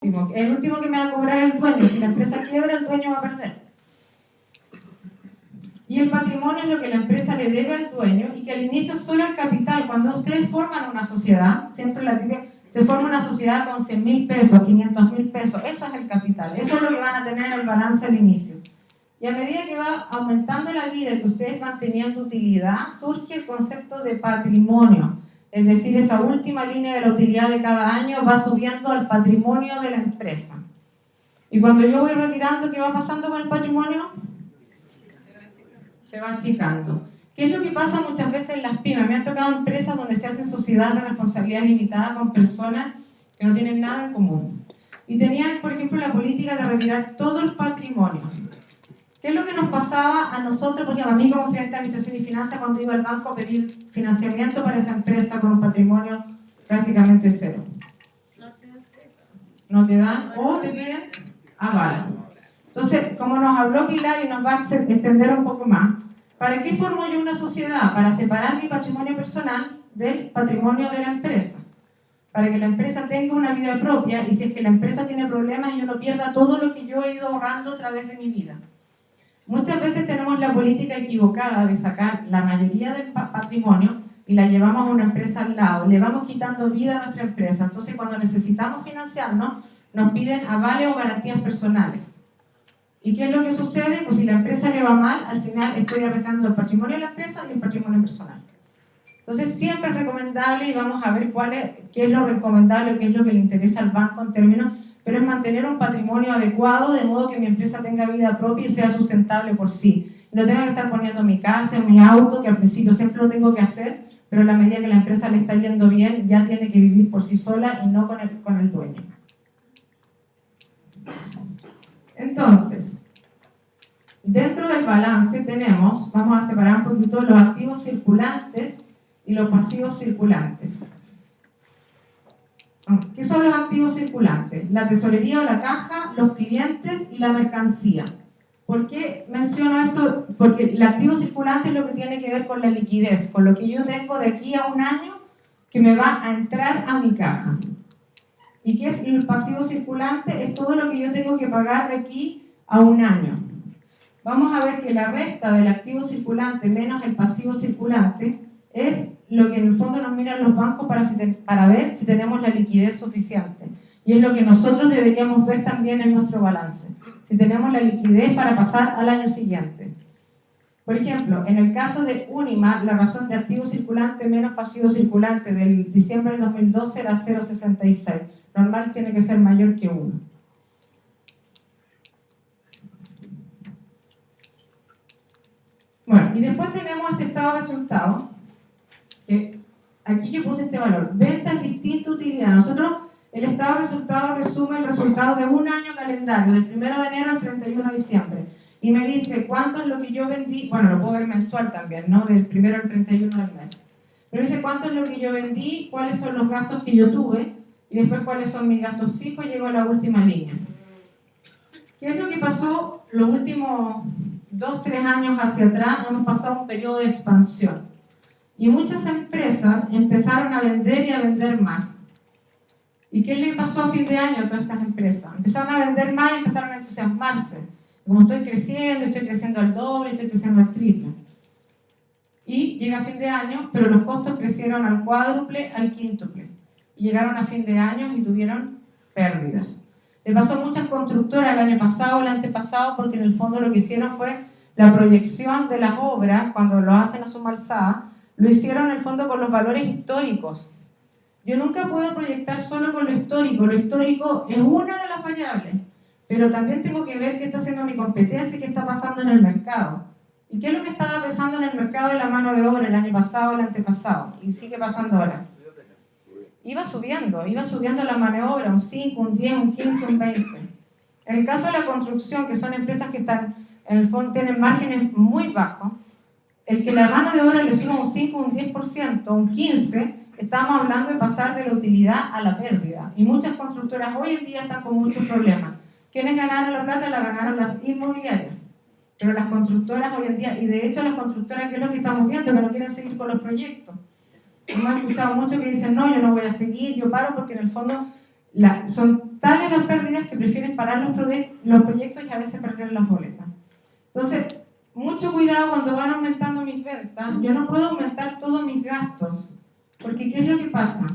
El último que me va a cobrar es el dueño. Si la empresa quiebra, el dueño va a perder. Y el patrimonio es lo que la empresa le debe al dueño y que al inicio es solo el capital. Cuando ustedes forman una sociedad, siempre se forma una sociedad con 100.000 pesos, 500.000 pesos, eso es el capital, eso es lo que van a tener en el balance al inicio. Y a medida que va aumentando la vida y que ustedes van teniendo utilidad, surge el concepto de patrimonio. Es decir, esa última línea de la utilidad de cada año va subiendo al patrimonio de la empresa. Y cuando yo voy retirando, ¿qué va pasando con el patrimonio? Se va achicando. ¿Qué es lo que pasa muchas veces en las pymes? Me han tocado empresas donde se hacen sociedades de responsabilidad limitada con personas que no tienen nada en común. Y tenían, por ejemplo, la política de retirar todo el patrimonio. ¿Qué es lo que nos pasaba a nosotros? Porque a mí como gerente de administración y finanzas, cuando iba al banco a pedir financiamiento para esa empresa con un patrimonio prácticamente cero. No te dan o te piden aval. Entonces, como nos habló Pilar y nos va a extender un poco más, ¿para qué formo yo una sociedad? Para separar mi patrimonio personal del patrimonio de la empresa. Para que la empresa tenga una vida propia y si es que la empresa tiene problemas, yo no pierda todo lo que yo he ido ahorrando a través de mi vida. Muchas veces tenemos la política equivocada de sacar la mayoría del patrimonio y la llevamos a una empresa al lado, le vamos quitando vida a nuestra empresa. Entonces, cuando necesitamos financiarnos, nos piden avales o garantías personales. ¿Y qué es lo que sucede? Pues si la empresa le va mal, al final estoy arriesgando el patrimonio de la empresa y el patrimonio personal. Entonces, siempre es recomendable, y vamos a ver qué es lo recomendable, qué es lo que le interesa al banco en términos, pero es mantener un patrimonio adecuado, de modo que mi empresa tenga vida propia y sea sustentable por sí. No tenga que estar poniendo mi casa, mi auto, que al principio siempre lo tengo que hacer, pero a la medida que la empresa le está yendo bien, ya tiene que vivir por sí sola y no con el dueño. Entonces, dentro del balance tenemos, vamos a separar un poquito los activos circulantes y los pasivos circulantes. ¿Qué son los activos circulantes? La tesorería o la caja, los clientes y la mercancía. ¿Por qué menciono esto? Porque el activo circulante es lo que tiene que ver con la liquidez, con lo que yo tengo de aquí a un año que me va a entrar a mi caja. ¿Y qué es el pasivo circulante? Es todo lo que yo tengo que pagar de aquí a un año. Vamos a ver que la resta del activo circulante menos el pasivo circulante es lo que en el fondo nos miran los bancos para ver si tenemos la liquidez suficiente. Y es lo que nosotros deberíamos ver también en nuestro balance. Si tenemos la liquidez para pasar al año siguiente. Por ejemplo, en el caso de Unimar, la razón de activo circulante menos pasivo circulante del diciembre del 2012 era 0,66. Normal tiene que ser mayor que 1. Bueno, y después tenemos este estado de resultados, que aquí yo puse este valor. Ventas, distinta utilidad. Nosotros, el estado de resultados resume el resultado de un año calendario, del 1 de enero al 31 de diciembre. Y me dice cuánto es lo que yo vendí, bueno, lo puedo ver mensual también, ¿no? Del 1 al 31 del mes. Pero dice cuánto es lo que yo vendí, cuáles son los gastos que yo tuve, y después cuáles son mis gastos fijos, llego a la última línea. ¿Qué es lo que pasó los últimos 2-3 años hacia atrás? Hemos pasado un periodo de expansión. Y muchas empresas empezaron a vender y a vender más. ¿Y qué le pasó a fin de año a todas estas empresas? Empezaron a vender más y empezaron a entusiasmarse. Como estoy creciendo al doble, estoy creciendo al triple. Y llega fin de año, pero los costos crecieron al cuádruple, al quíntuple. Y llegaron a fin de año y tuvieron pérdidas. Le pasó a muchas constructoras el año pasado, el antepasado, porque en el fondo lo que hicieron fue la proyección de las obras, cuando lo hacen a suma alzada, lo hicieron en el fondo con los valores históricos. Yo nunca puedo proyectar solo con lo histórico es una de las variables, pero también tengo que ver qué está haciendo mi competencia y qué está pasando en el mercado. ¿Y qué es lo que estaba pasando en el mercado de la mano de obra el año pasado, el antepasado? Y sigue pasando ahora. Iba subiendo la mano de obra, un 5, un 10, un 15, un 20. En el caso de la construcción, que son empresas que están, en el fondo tienen márgenes muy bajos, el que la mano de obra le suba un 5, un 10%, un 15%, estamos hablando de pasar de la utilidad a la pérdida. Y muchas constructoras hoy en día están con muchos problemas. ¿Quiénes ganaron la plata? La ganaron las inmobiliarias. Pero las constructoras hoy en día, y de hecho las constructoras, ¿qué es lo que estamos viendo? Que no quieren seguir con los proyectos. Hemos escuchado mucho que dicen, no, yo no voy a seguir, yo paro, porque en el fondo son tales las pérdidas que prefieren parar los proyectos y a veces perder las boletas. Entonces, mucho cuidado cuando van aumentando mis ventas. Yo no puedo aumentar todos mis gastos, porque ¿qué es lo que pasa?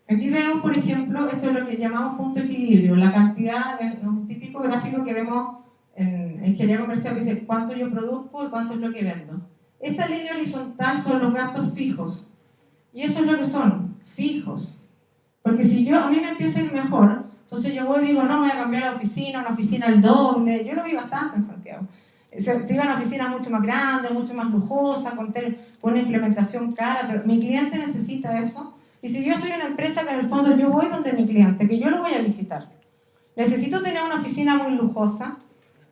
Aquí vemos, por ejemplo, esto es lo que llamamos punto de equilibrio, la cantidad, es un típico gráfico que vemos en ingeniería comercial que dice cuánto yo produzco y cuánto es lo que vendo. Esta línea horizontal son los gastos fijos, y eso es lo que son, fijos. Porque si a mí me empieza a ir mejor, entonces yo voy y digo, no, me voy a cambiar la oficina, una oficina al doble. Yo lo vi bastante en Santiago. Se iban a oficinas mucho más grandes, mucho más lujosas, con una implementación cara, pero mi cliente necesita eso. Y si yo soy una empresa que en el fondo yo voy donde mi cliente, que yo lo voy a visitar, necesito tener una oficina muy lujosa,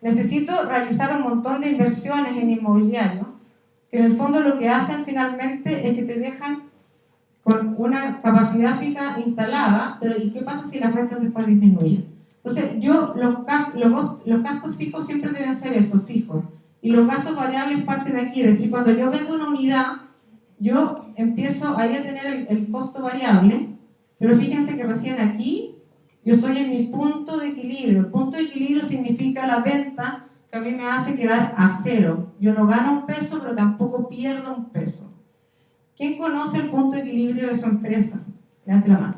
necesito realizar un montón de inversiones en inmobiliario, que en el fondo lo que hacen finalmente es que te dejan con una capacidad fija instalada, pero ¿y qué pasa si las ventas después disminuyen? Entonces, los gastos fijos siempre deben ser eso, fijos. Y los gastos variables parten de aquí, es decir, cuando yo vendo una unidad, yo empiezo ahí a tener el costo variable, pero fíjense que recién aquí yo estoy en mi punto de equilibrio. El punto de equilibrio significa la venta que a mí me hace quedar a cero. Yo no gano un peso, pero tampoco pierdo un peso. ¿Quién conoce el punto de equilibrio de su empresa? Levante la mano.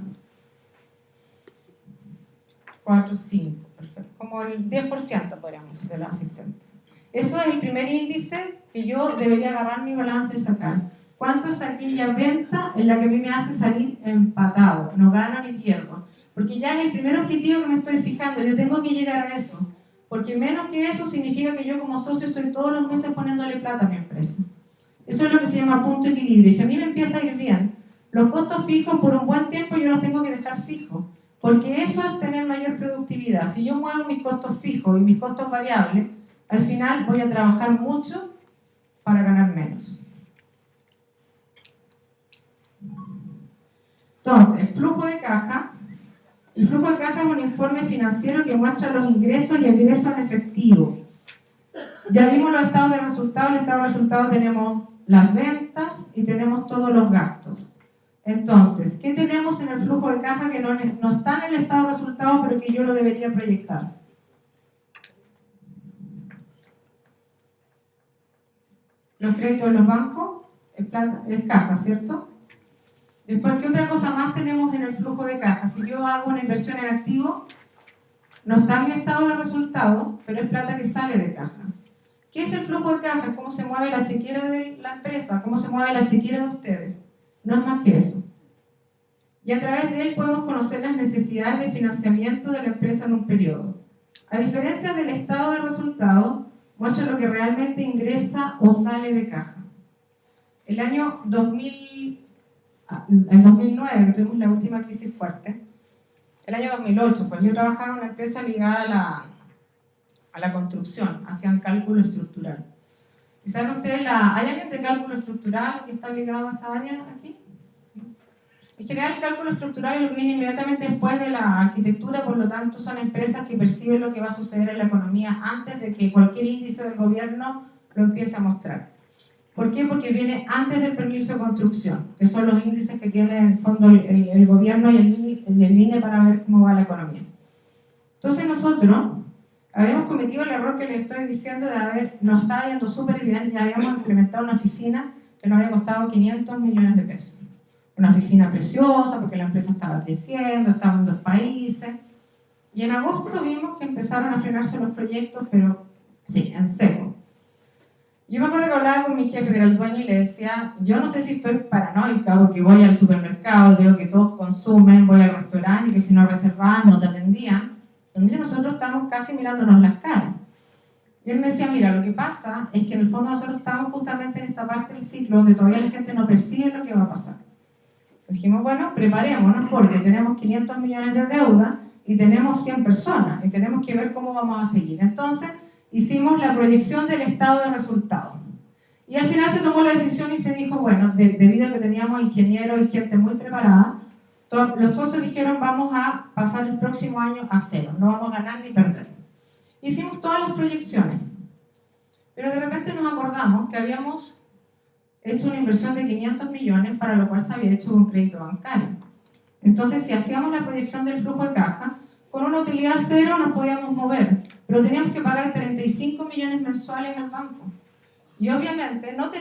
4, 5, perfecto. Como el 10% podríamos decir de los asistentes. Eso es el primer índice que yo debería agarrar mi balance y sacar. ¿Cuánto es aquella venta en la que a mí me hace salir empatado? No gano ni pierdo. Porque ya es el primer objetivo que me estoy fijando. Yo tengo que llegar a eso. Porque menos que eso significa que yo como socio estoy todos los meses poniéndole plata a mi empresa. Eso es lo que se llama punto de equilibrio. Y si a mí me empieza a ir bien, los costos fijos por un buen tiempo yo los tengo que dejar fijos. Porque eso es tener mayor productividad. Si yo muevo mis costos fijos y mis costos variables, al final voy a trabajar mucho para ganar menos. Entonces, flujo de caja. El flujo de caja es un informe financiero que muestra los ingresos y egresos en efectivo. Ya vimos los estados de resultados. En el estado de resultados tenemos las ventas y tenemos todos los gastos. Entonces, ¿qué tenemos en el flujo de caja que no está en el estado de resultados, pero que yo lo debería proyectar? Los créditos de los bancos es caja, ¿cierto? Después, ¿qué otra cosa más tenemos en el flujo de caja? Si yo hago una inversión en activo, no está en mi estado de resultados, pero es plata que sale de caja. ¿Qué es el flujo de caja? Es cómo se mueve la chequera de la empresa, cómo se mueve la chequera de ustedes. No es más que eso. Y a través de él podemos conocer las necesidades de financiamiento de la empresa en un periodo. A diferencia del estado de resultados, muestra lo que realmente ingresa o sale de caja. El año 2009, que tuvimos la última crisis fuerte, el año 2008 fue, yo trabajaba en una empresa ligada a la construcción, hacían cálculo estructural. ¿Y saben ustedes, hay alguien de cálculo estructural que está ligado a esa área aquí? En general, el cálculo estructural es lo que viene inmediatamente después de la arquitectura, por lo tanto son empresas que perciben lo que va a suceder en la economía antes de que cualquier índice del gobierno lo empiece a mostrar. ¿Por qué? Porque viene antes del permiso de construcción, que son los índices que tiene en el fondo el gobierno y el INE para ver cómo va la economía. Entonces nosotros habíamos cometido el error que les estoy diciendo de nos estaba yendo súper bien y habíamos implementado una oficina que nos había costado 500 millones de pesos. Una oficina preciosa porque la empresa estaba creciendo, estaba en 2 países. Y en agosto vimos que empezaron a frenarse los proyectos, pero sí, en seco. Yo me acuerdo que hablaba con mi jefe, que era el dueño, y le decía, yo no sé si estoy paranoica porque voy al supermercado, veo que todos consumen, voy al restaurante y que si no reservaban no te atendían. Entonces nosotros estamos casi mirándonos las caras. Y él me decía, mira, lo que pasa es que en el fondo nosotros estamos justamente en esta parte del ciclo donde todavía la gente no percibe lo que va a pasar. Entonces dijimos, bueno, preparémonos porque tenemos 500 millones de deuda y tenemos 100 personas y tenemos que ver cómo vamos a seguir. Entonces hicimos la proyección del estado de resultados. Y al final se tomó la decisión y se dijo, bueno, debido a que teníamos ingenieros y gente muy preparada, los socios dijeron, vamos a pasar el próximo año a cero, no vamos a ganar ni perder. Hicimos todas las proyecciones, pero de repente nos acordamos que habíamos hecho una inversión de 500 millones, para lo cual se había hecho un crédito bancario. Entonces, si hacíamos la proyección del flujo de caja, con una utilidad cero nos podíamos mover, pero teníamos que pagar 35 millones mensuales al banco. Y obviamente no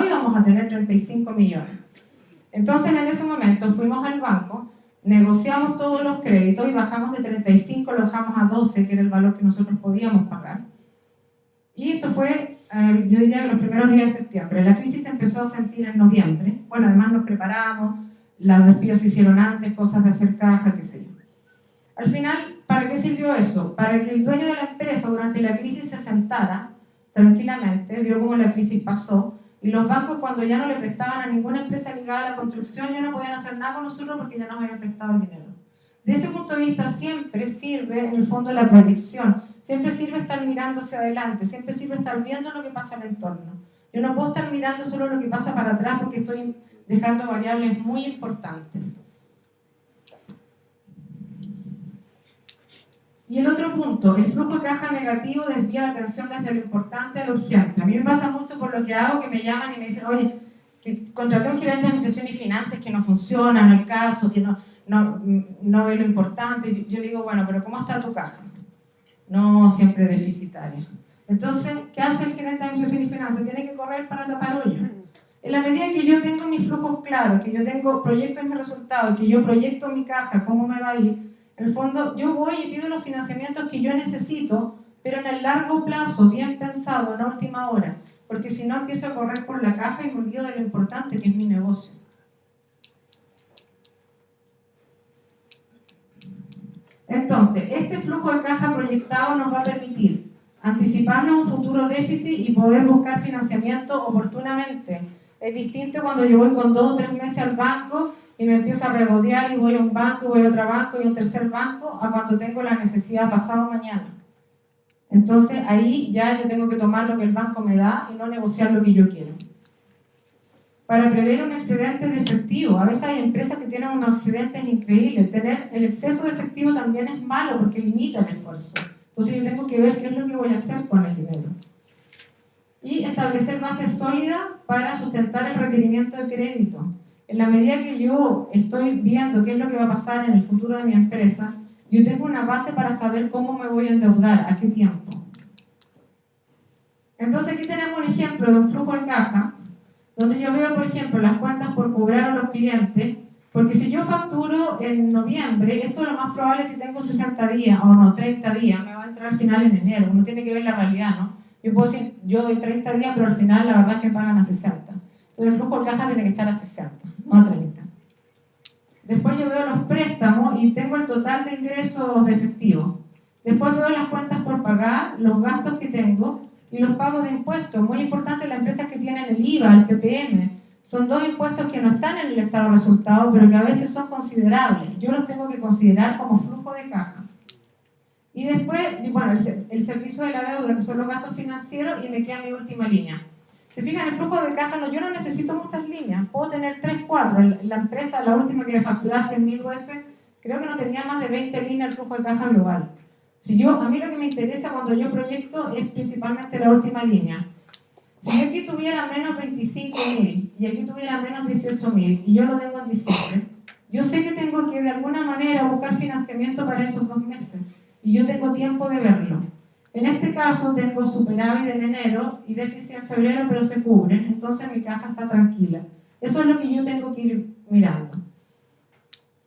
íbamos a tener 35 millones. Entonces, en ese momento fuimos al banco, negociamos todos los créditos y bajamos de 35, lo bajamos a 12, que era el valor que nosotros podíamos pagar. Y esto fue, yo diría, los primeros días de septiembre. La crisis se empezó a sentir en noviembre. Bueno, además nos preparamos, los despidos se hicieron antes, cosas de hacer caja, qué sé yo. Al final, ¿para qué sirvió eso? Para que el dueño de la empresa durante la crisis se sentara tranquilamente, vio cómo la crisis pasó, y los bancos, cuando ya no le prestaban a ninguna empresa ligada a la construcción, ya no podían hacer nada con nosotros porque ya nos habían prestado el dinero. De ese punto de vista siempre sirve, en el fondo, la proyección, siempre sirve estar mirando hacia adelante, siempre sirve estar viendo lo que pasa en el entorno. Yo no puedo estar mirando solo lo que pasa para atrás porque estoy dejando variables muy importantes. Y el otro punto, el flujo de caja negativo desvía la atención desde lo importante a lo urgente. A mí me pasa mucho por lo que hago, que me llaman y me dicen, oye, que contraté a un gerente de administración y finanzas que no funciona, no hay caso, que no ve lo importante. Yo le digo, bueno, pero ¿cómo está tu caja? No, siempre deficitaria. Entonces, ¿qué hace el gerente de administración y finanzas? Tiene que correr para tapar hoyo. En la medida que yo tengo mis flujos claros, que yo proyecto mis resultados, que yo proyecto mi caja, cómo me va a ir, en el fondo, yo voy y pido los financiamientos que yo necesito, pero en el largo plazo, bien pensado, en última hora, porque si no empiezo a correr por la caja y me olvido de lo importante que es mi negocio. Entonces, este flujo de caja proyectado nos va a permitir anticiparnos un futuro déficit y poder buscar financiamiento oportunamente. Es distinto cuando yo voy con 2 o 3 meses al banco y me empiezo a regodear y voy a un banco, voy a otro banco y a un tercer banco, a cuando tengo la necesidad pasado mañana. Entonces ahí ya yo tengo que tomar lo que el banco me da y no negociar lo que yo quiero. Para prever un excedente de efectivo, a veces hay empresas que tienen unos excedentes increíbles. Tener el exceso de efectivo también es malo porque limita el esfuerzo. Entonces yo tengo que ver qué es lo que voy a hacer con el dinero. Y establecer bases sólidas para sustentar el requerimiento de crédito. En la medida que yo estoy viendo qué es lo que va a pasar en el futuro de mi empresa, yo tengo una base para saber cómo me voy a endeudar, a qué tiempo. Entonces aquí tenemos un ejemplo de un flujo de caja, donde yo veo, por ejemplo, las cuentas por cobrar a los clientes, porque si yo facturo en noviembre, esto es lo más probable si tengo 60 días, o no, 30 días, me va a entrar al final en enero, uno tiene que ver la realidad, ¿no? Yo puedo decir, yo doy 30 días, pero al final la verdad es que pagan a 60. Entonces el flujo de caja tiene que estar a 60, no a 30. Después yo veo los préstamos y tengo el total de ingresos de efectivo. Después veo las cuentas por pagar, los gastos que tengo y los pagos de impuestos. Muy importante las empresas que tienen el IVA, el PPM. Son 2 impuestos que no están en el estado de resultados, pero que a veces son considerables. Yo los tengo que considerar como flujo de caja. Y después, bueno, el servicio de la deuda, que son los gastos financieros, y me queda mi última línea. Se fijan, el flujo de caja, yo no necesito muchas líneas, puedo tener 3, 4. La empresa, la última que le facturaba 100.000 UF, creo que no tenía más de 20 líneas el flujo de caja global. A mí lo que me interesa cuando yo proyecto es principalmente la última línea. Si yo aquí tuviera menos 25.000 y aquí tuviera menos 18.000 y yo lo tengo en diciembre, yo sé que tengo que de alguna manera buscar financiamiento para esos 2 meses y yo tengo tiempo de verlo. En este caso tengo superávit en enero y déficit en febrero, pero se cubren, entonces mi caja está tranquila. Eso es lo que yo tengo que ir mirando.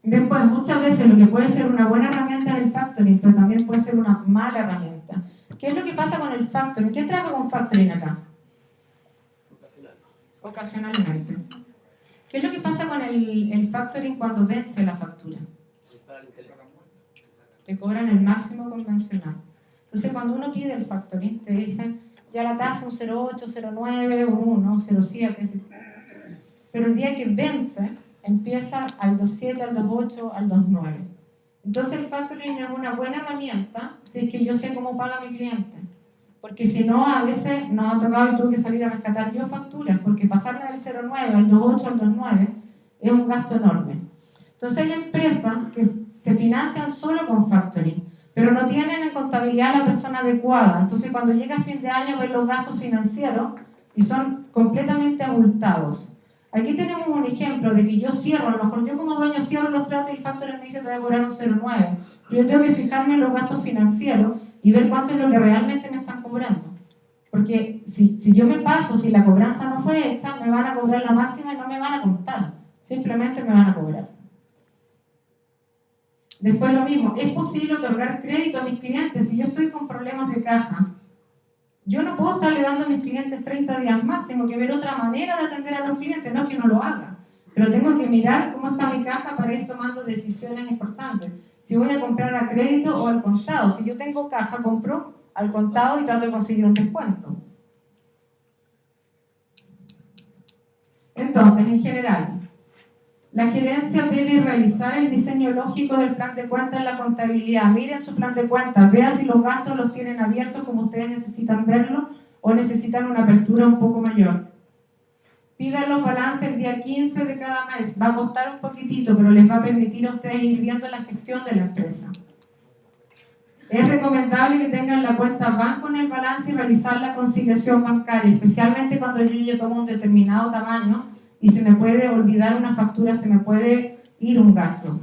Después, muchas veces lo que puede ser una buena herramienta es el factoring, pero también puede ser una mala herramienta. ¿Qué es lo que pasa con el factoring? ¿Qué trabaja con factoring acá? Ocasionalmente. ¿Qué es lo que pasa con el factoring cuando vence la factura? Te cobran el máximo convencional. Entonces, cuando uno pide el factoring, te dicen, ya la tasa un 0,8, 0,9, un 1, 0,7. Pero el día que vence, empieza al 2,7, al 2,8, al 2,9. Entonces, el factoring es una buena herramienta si es que yo sé cómo paga mi cliente. Porque si no, a veces nos ha tocado y tuve que salir a rescatar yo facturas, porque pasarme del 0,9 al 2,8 al 2,9 es un gasto enorme. Entonces, hay empresas que se financian solo con factoring, pero no tienen en contabilidad a la persona adecuada. Entonces, cuando llega a fin de año, ven los gastos financieros y son completamente abultados. Aquí tenemos un ejemplo de que yo cierro, a lo mejor yo como dueño cierro los tratos y el factor me dice te voy a cobrar un 0,9. Pero yo tengo que fijarme en los gastos financieros y ver cuánto es lo que realmente me están cobrando. Porque si yo me paso, si la cobranza no fue hecha, me van a cobrar la máxima y no me van a contar. Simplemente me van a cobrar. Después lo mismo, es posible otorgar crédito a mis clientes si yo estoy con problemas de caja. Yo no puedo estarle dando a mis clientes 30 días más, tengo que ver otra manera de atender a los clientes, no es que no lo haga, pero tengo que mirar cómo está mi caja para ir tomando decisiones importantes. Si voy a comprar a crédito o al contado, si yo tengo caja, compro al contado y trato de conseguir un descuento. Entonces, en general, la gerencia debe realizar el diseño lógico del plan de cuentas en la contabilidad. Miren su plan de cuentas, vean si los gastos los tienen abiertos como ustedes necesitan verlo o necesitan una apertura un poco mayor. Pidan los balances el día 15 de cada mes. Va a costar un poquitito, pero les va a permitir a ustedes ir viendo la gestión de la empresa. Es recomendable que tengan la cuenta banco en el balance y realizar la conciliación bancaria, especialmente cuando yo ya tomo un determinado tamaño y se me puede olvidar una factura, se me puede ir un gasto.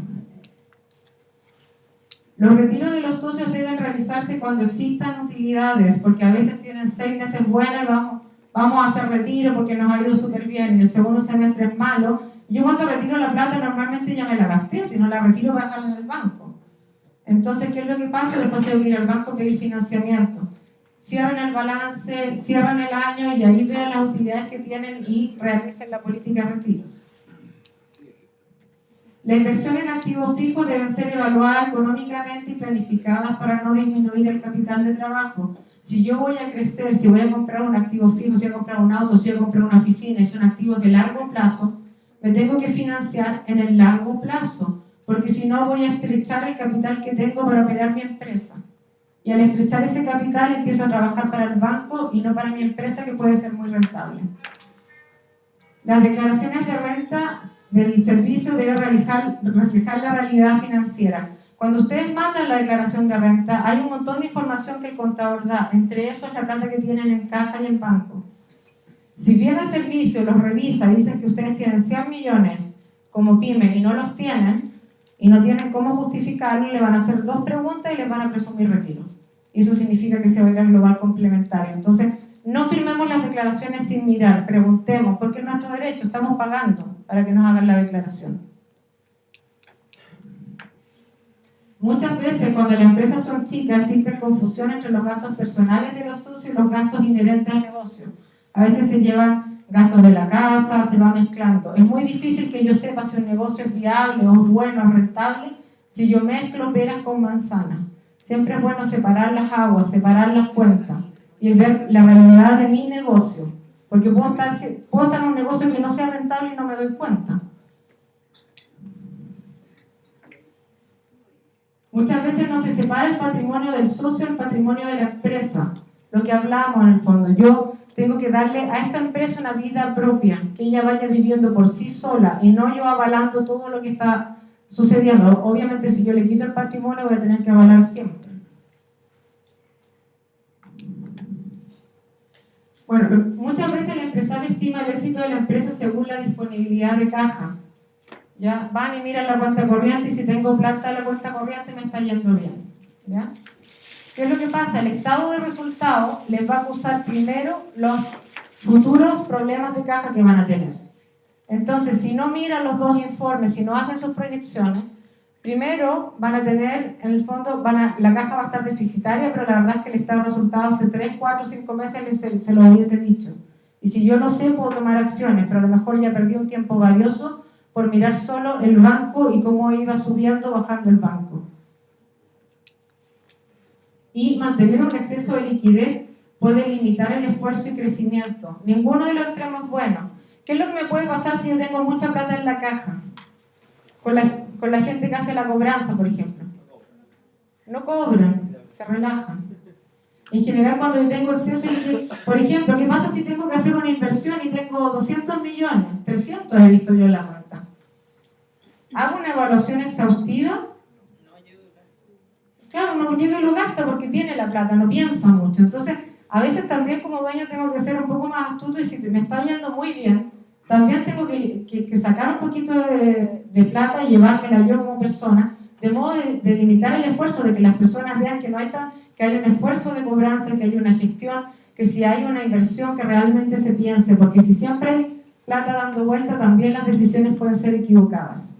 Los retiros de los socios deben realizarse cuando existan utilidades, porque a veces tienen 6 meses buenos, vamos a hacer retiro porque nos ha ido súper bien, y el segundo semestre es malo. Yo cuando retiro la plata normalmente ya me la gasté, si no la retiro voy a dejarla en el banco. Entonces, ¿qué es lo que pasa? Después tengo que ir al banco a pedir financiamiento. Cierran el balance, cierran el año y ahí vean las utilidades que tienen y realicen la política de retiros. La inversión en activos fijos deben ser evaluadas económicamente y planificadas para no disminuir el capital de trabajo. Si yo voy a crecer, si voy a comprar un activo fijo, si voy a comprar un auto, si voy a comprar una oficina y son activos de largo plazo, me tengo que financiar en el largo plazo, porque si no voy a estrechar el capital que tengo para operar mi empresa. Y al estrechar ese capital empiezo a trabajar para el banco y no para mi empresa, que puede ser muy rentable. Las declaraciones de renta del servicio deben reflejar la realidad financiera. Cuando ustedes mandan la declaración de renta, hay un montón de información que el contador da, entre eso es la plata que tienen en caja y en banco. Si viene el servicio, los revisa y dicen que ustedes tienen 100 millones como pyme y no los tienen, y no tienen cómo justificarlo, le van a hacer 2 preguntas y les van a presumir retiro. Y eso significa que se va a ir al global complementario. Entonces, no firmemos las declaraciones sin mirar, preguntemos, porque es nuestro derecho, estamos pagando para que nos hagan la declaración. Muchas veces, cuando las empresas son chicas, existe confusión entre los gastos personales de los socios y los gastos inherentes al negocio. A veces se llevan gastos de la casa, se va mezclando. Es muy difícil que yo sepa si un negocio es viable o es bueno, es rentable, si yo mezclo peras con manzanas. Siempre es bueno separar las aguas, separar las cuentas y ver la realidad de mi negocio. Porque puedo estar en un negocio que no sea rentable y no me doy cuenta. Muchas veces no se separa el patrimonio del socio del patrimonio de la empresa. Lo que hablamos en el fondo. Yo tengo que darle a esta empresa una vida propia, que ella vaya viviendo por sí sola y no yo avalando todo lo que está sucediendo. Obviamente si yo le quito el patrimonio voy a tener que avalar siempre. Bueno, muchas veces el empresario estima el éxito de la empresa según la disponibilidad de caja. Ya van y miran la cuenta corriente y si tengo plata en la cuenta corriente me está yendo bien. ¿Ya? ¿Qué es lo que pasa? El estado de resultado les va a acusar primero los futuros problemas de caja que van a tener. Entonces, si no miran los 2 informes, si no hacen sus proyecciones, primero van a tener, en el fondo, la caja va a estar deficitaria, pero la verdad es que el estado de resultado hace 3, 4, 5 meses se lo hubiese dicho. Y si yo no sé, puedo tomar acciones, pero a lo mejor ya perdí un tiempo valioso por mirar solo el banco y cómo iba subiendo o bajando el banco. Y mantener un exceso de liquidez puede limitar el esfuerzo y crecimiento. Ninguno de los extremos es bueno. ¿Qué es lo que me puede pasar si yo tengo mucha plata en la caja? Con la gente que hace la cobranza, por ejemplo. No cobran, se relajan. En general, cuando yo tengo exceso, por ejemplo, ¿qué pasa si tengo que hacer una inversión y tengo 200 millones? 300 he visto yo en la cuenta. ¿Hago una evaluación exhaustiva? Claro, no llega y lo gasta porque tiene la plata, no piensa mucho. Entonces, a veces también como dueño tengo que ser un poco más astuto y si me está yendo muy bien, también tengo que sacar un poquito de plata y llevármela yo como persona, de modo de limitar el esfuerzo, de que las personas vean que no hay que hay un esfuerzo de cobranza, que hay una gestión, que si hay una inversión que realmente se piense, porque si siempre hay plata dando vuelta, también las decisiones pueden ser equivocadas.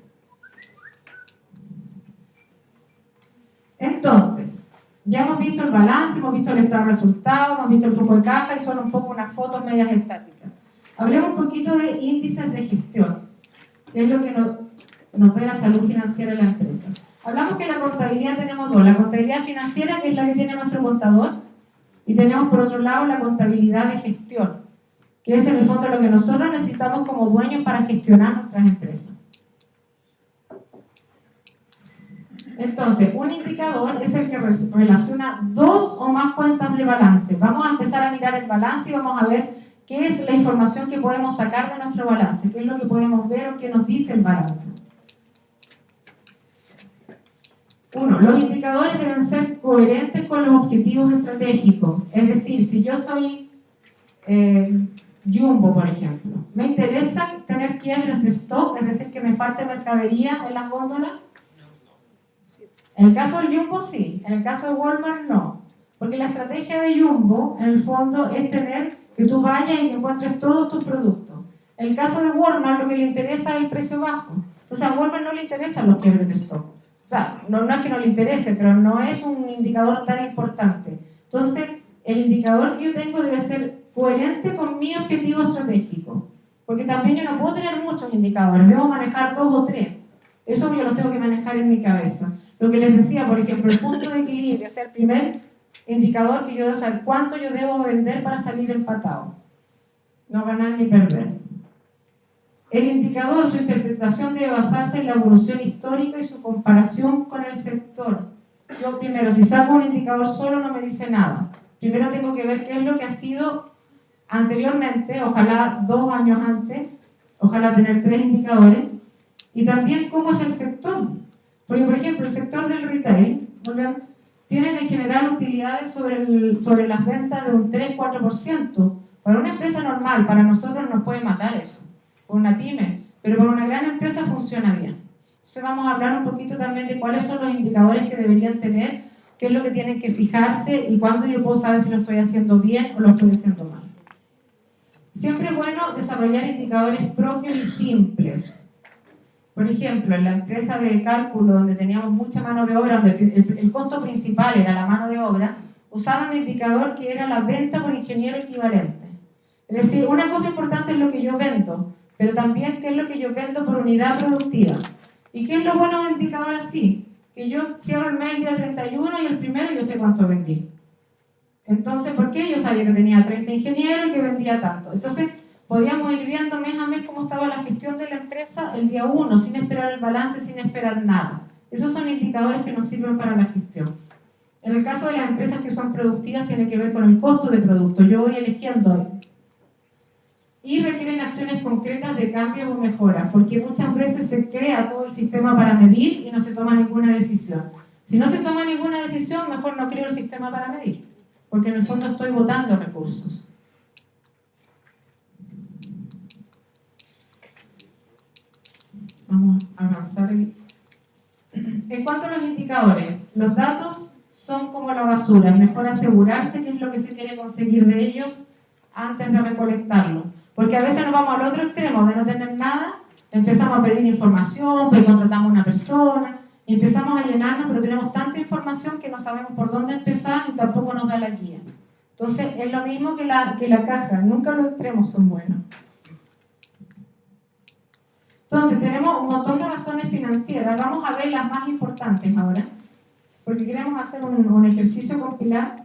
Entonces, ya hemos visto el balance, hemos visto el estado de resultados, hemos visto el flujo de caja y son un poco unas fotos medias estáticas. Hablemos un poquito de índices de gestión, que es lo que nos ve la salud financiera de la empresa. Hablamos que en la contabilidad tenemos dos, la contabilidad financiera, que es la que tiene nuestro contador, y tenemos por otro lado la contabilidad de gestión, que es en el fondo lo que nosotros necesitamos como dueños para gestionar nuestras empresas. Entonces, un indicador es el que relaciona dos o más cuentas de balance. Vamos a empezar a mirar el balance y vamos a ver qué es la información que podemos sacar de nuestro balance, qué es lo que podemos ver o qué nos dice el balance. Uno, los indicadores deben ser coherentes con los objetivos estratégicos. Es decir, si yo soy Jumbo, por ejemplo, ¿me interesa tener quiebres de stock? Es decir, que me falte mercadería en las góndolas. En el caso del Jumbo sí, en el caso de Walmart no. Porque la estrategia de Jumbo, en el fondo, es tener que tú vayas y que encuentres todos tus productos. En el caso de Walmart, lo que le interesa es el precio bajo. Entonces a Walmart no le interesan los quiebres de stock. O sea, no es que no le interese, pero no es un indicador tan importante. Entonces, el indicador que yo tengo debe ser coherente con mi objetivo estratégico. Porque también yo no puedo tener muchos indicadores, debo manejar 2 o 3. Eso yo los tengo que manejar en mi cabeza. Lo que les decía, por ejemplo, el punto de equilibrio, o sea, el primer indicador que yo debo saber cuánto yo debo vender para salir empatado. No ganar ni perder. El indicador, su interpretación debe basarse en la evolución histórica y su comparación con el sector. Yo primero, si saco un indicador solo no me dice nada. Primero tengo que ver qué es lo que ha sido anteriormente, ojalá 2 años antes, ojalá tener 3 indicadores, y también cómo es el sector. Porque, por ejemplo, el sector del retail, ¿verdad?, tienen en general utilidades sobre las ventas de un 3-4%. Para una empresa normal, para nosotros nos puede matar eso, por una pyme, pero para una gran empresa funciona bien. Entonces vamos a hablar un poquito también de cuáles son los indicadores que deberían tener, qué es lo que tienen que fijarse y cuándo yo puedo saber si lo estoy haciendo bien o lo estoy haciendo mal. Siempre es bueno desarrollar indicadores propios y simples. Por ejemplo, en la empresa de cálculo donde teníamos mucha mano de obra, donde el costo principal era la mano de obra, usaron un indicador que era la venta por ingeniero equivalente. Es decir, una cosa importante es lo que yo vendo, pero también qué es lo que yo vendo por unidad productiva. ¿Y qué es lo bueno de un indicador así? Que yo cierro el mes el día 31 y el primero yo sé cuánto vendí. Entonces, ¿por qué? Yo sabía que tenía 30 ingenieros y que vendía tanto. Entonces, podíamos ir viendo mes a mes cómo estaba la gestión de la empresa el día 1, sin esperar el balance, sin esperar nada. Esos son indicadores que nos sirven para la gestión. En el caso de las empresas que son productivas, tiene que ver con el costo de producto. Yo voy eligiendo hoy. Y requieren acciones concretas de cambio o mejora, porque muchas veces se crea todo el sistema para medir y no se toma ninguna decisión. Si no se toma ninguna decisión, mejor no creo el sistema para medir, porque en el fondo estoy botando recursos. Vamos a avanzar. En cuanto a los indicadores, los datos son como la basura. Es mejor asegurarse qué es lo que se quiere conseguir de ellos antes de recolectarlo. Porque a veces nos vamos al otro extremo de no tener nada, empezamos a pedir información, pues contratamos a una persona, y empezamos a llenarnos, pero tenemos tanta información que no sabemos por dónde empezar y tampoco nos da la guía. Entonces, es lo mismo que la caja, nunca los extremos son buenos. Entonces, tenemos un montón de razones financieras. Vamos a ver las más importantes ahora, porque queremos hacer un ejercicio compilar.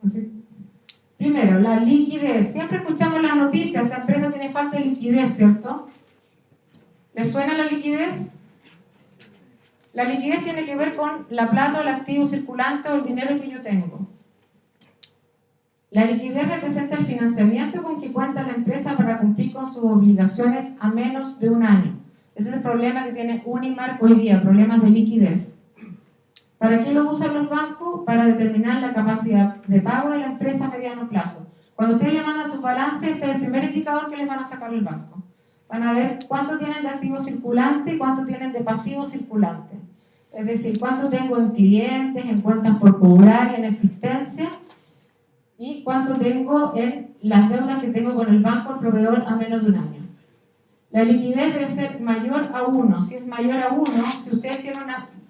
Así. Primero, la liquidez. Siempre escuchamos las noticias, esta empresa tiene falta de liquidez, ¿cierto? ¿Les suena la liquidez? La liquidez tiene que ver con la plata o el activo circulante o el dinero que yo tengo. La liquidez representa el financiamiento con que cuenta la empresa para cumplir con sus obligaciones a menos de un año. Ese es el problema que tiene Unimark hoy día, problemas de liquidez. ¿Para qué lo usan los bancos? Para determinar la capacidad de pago de la empresa a mediano plazo. Cuando ustedes le mandan sus balances, este es el primer indicador que les van a sacar el banco. Van a ver cuánto tienen de activo circulante y cuánto tienen de pasivo circulante. Es decir, cuánto tengo en clientes, en cuentas por cobrar y en existencia, y cuánto tengo en las deudas que tengo con el banco, el proveedor, a menos de un año. La liquidez debe ser mayor a 1. Si es mayor a 1, si ustedes tienen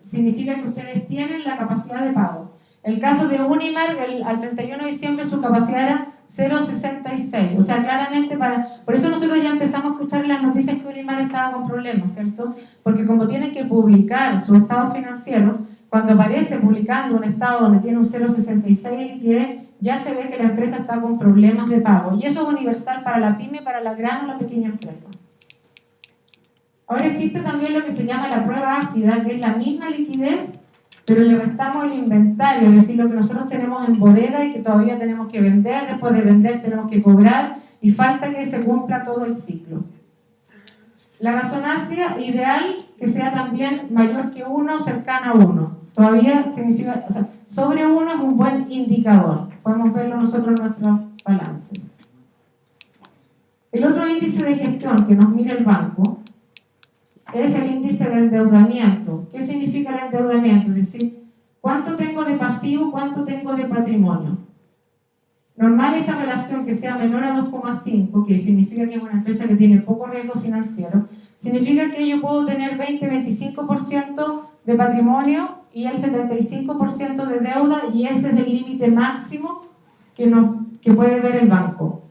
significa que ustedes tienen la capacidad de pago. El caso de Unimark, al 31 de diciembre su capacidad era 0,66. O sea, claramente por eso nosotros ya empezamos a escuchar en las noticias que Unimark estaba con problemas, ¿cierto? Porque como tienen que publicar su estado financiero, cuando aparece publicando un estado donde tiene un 0,66 de liquidez, ya se ve que la empresa está con problemas de pago. Y eso es universal para la pyme, para la gran o la pequeña empresa. Ahora existe también lo que se llama la prueba ácida, que es la misma liquidez, pero le restamos el inventario, es decir, lo que nosotros tenemos en bodega y que todavía tenemos que vender, después de vender tenemos que cobrar y falta que se cumpla todo el ciclo. La razón ácida ideal que sea también mayor que 1, cercana a 1. Todavía significa, o sea, sobre 1 es un buen indicador. Podemos verlo nosotros en nuestros balances. El otro índice de gestión que nos mira el banco es el índice de endeudamiento. ¿Qué significa el endeudamiento? Es decir, ¿cuánto tengo de pasivo, cuánto tengo de patrimonio? Normal esta relación que sea menor a 2,5, que significa que es una empresa que tiene poco riesgo financiero, significa que yo puedo tener 20-25% de patrimonio y el 75% de deuda, y ese es el límite máximo que puede ver el banco.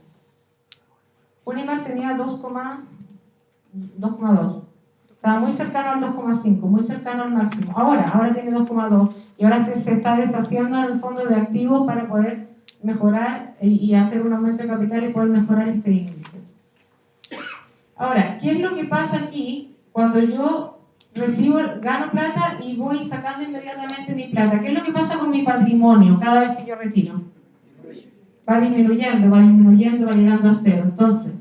Unimark tenía 2,2. Estaba muy cercano al 2,5, muy cercano al máximo. Ahora tiene 2,2 y ahora se está deshaciendo en el fondo de activos para poder mejorar y hacer un aumento de capital y poder mejorar este índice. Ahora, ¿qué es lo que pasa aquí cuando yo gano plata y voy sacando inmediatamente mi plata? ¿Qué es lo que pasa con mi patrimonio cada vez que yo retiro? Va disminuyendo, va llegando a cero. Entonces,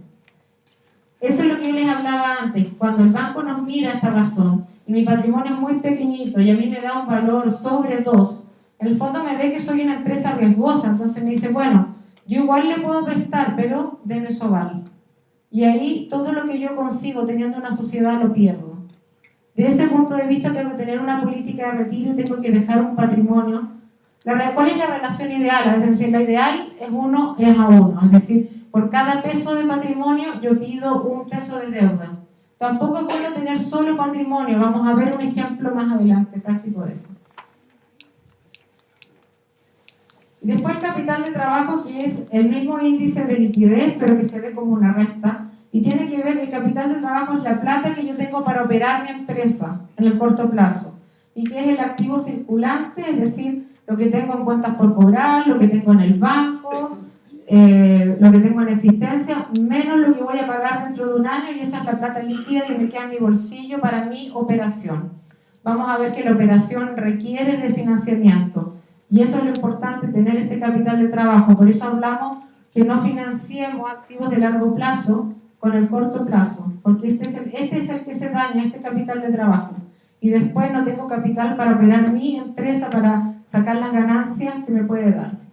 eso es lo que yo les hablaba antes. Cuando el banco nos mira esta razón y mi patrimonio es muy pequeñito y a mí me da un valor sobre 2, en el fondo me ve que soy una empresa riesgosa, entonces me dice, bueno, yo igual le puedo prestar, pero deme su aval. Y ahí todo lo que yo consigo teniendo una sociedad lo pierdo. De ese punto de vista tengo que tener una política de retiro y tengo que dejar un patrimonio. ¿Cuál es la relación ideal? Es decir, la ideal es 1 a 1, es decir, por cada peso de patrimonio yo pido un peso de deuda. Tampoco es bueno tener solo patrimonio. Vamos a ver un ejemplo más adelante práctico de eso. Y después el capital de trabajo, que es el mismo índice de liquidez, pero que se ve como una resta. Y tiene que ver, el capital de trabajo es la plata que yo tengo para operar mi empresa en el corto plazo. Y que es el activo circulante, es decir, lo que tengo en cuentas por cobrar, lo que tengo en el banco, lo que tengo en existencia, menos lo que voy a pagar dentro de un año, y esa es la plata líquida que me queda en mi bolsillo para mi operación. Vamos a ver que la operación requiere de financiamiento, y eso es lo importante, tener este capital de trabajo. Por eso hablamos que no financiemos activos de largo plazo con el corto plazo, porque este es el que se daña, este capital de trabajo. Y después no tengo capital para operar mi empresa, para sacar las ganancias que me puede dar.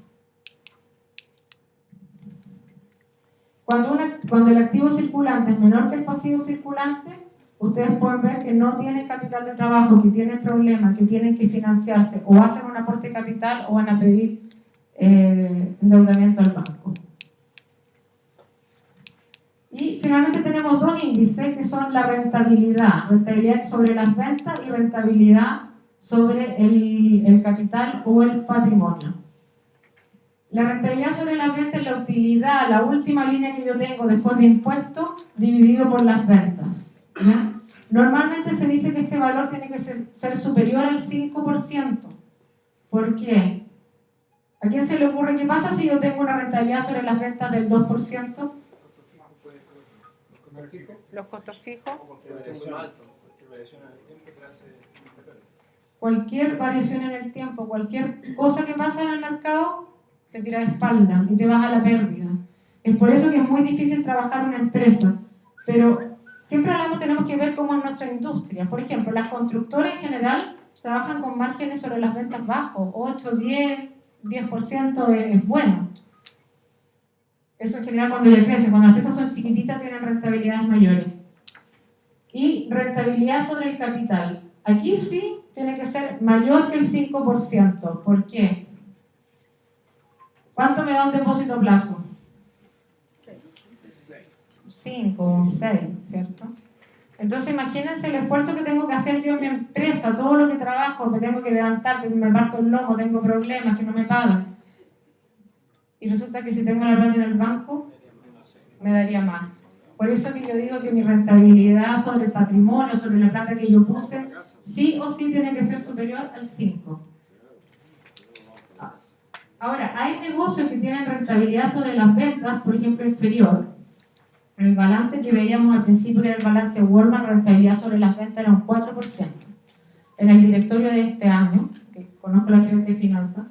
Cuando el activo circulante es menor que el pasivo circulante, ustedes pueden ver que no tienen capital de trabajo, que tienen problemas, que tienen que financiarse, o hacen un aporte de capital o van a pedir endeudamiento al banco. Y finalmente tenemos dos índices que son la rentabilidad sobre las ventas y rentabilidad sobre el capital o el patrimonio. La rentabilidad sobre las ventas es la utilidad, la última línea que yo tengo después de impuestos, dividido por las ventas. ¿Ya? Normalmente se dice que este valor tiene que ser superior al 5%. ¿Por qué? ¿A quién se le ocurre qué pasa si yo tengo una rentabilidad sobre las ventas del 2%? Los costos fijos. Cualquier variación en el tiempo, cualquier cosa que pasa en el mercado, te tira de espalda y te vas a la pérdida. Es por eso que es muy difícil trabajar una empresa. Pero siempre hablamos, tenemos que ver cómo es nuestra industria. Por ejemplo, las constructoras en general trabajan con márgenes sobre las ventas bajos, 8, 10% es bueno. Eso en general cuando ya crecen. Cuando las empresas son chiquititas tienen rentabilidades mayores. Y rentabilidad sobre el capital. Aquí sí tiene que ser mayor que el 5%. ¿Por qué? ¿Cuánto me da un depósito a plazo? 5 o 6, ¿cierto? Entonces imagínense el esfuerzo que tengo que hacer yo en mi empresa, todo lo que trabajo, me tengo que levantar, me parto el lomo, tengo problemas que no me pagan. Y resulta que si tengo la plata en el banco, me daría más. Por eso que yo digo que mi rentabilidad sobre el patrimonio, sobre la plata que yo puse, sí o sí tiene que ser superior al 5. Ahora, hay negocios que tienen rentabilidad sobre las ventas, por ejemplo, inferior. El balance que veíamos al principio, que era el balance Walmart, rentabilidad sobre las ventas era un 4%. En el directorio de este año, que conozco a la gerente de finanzas,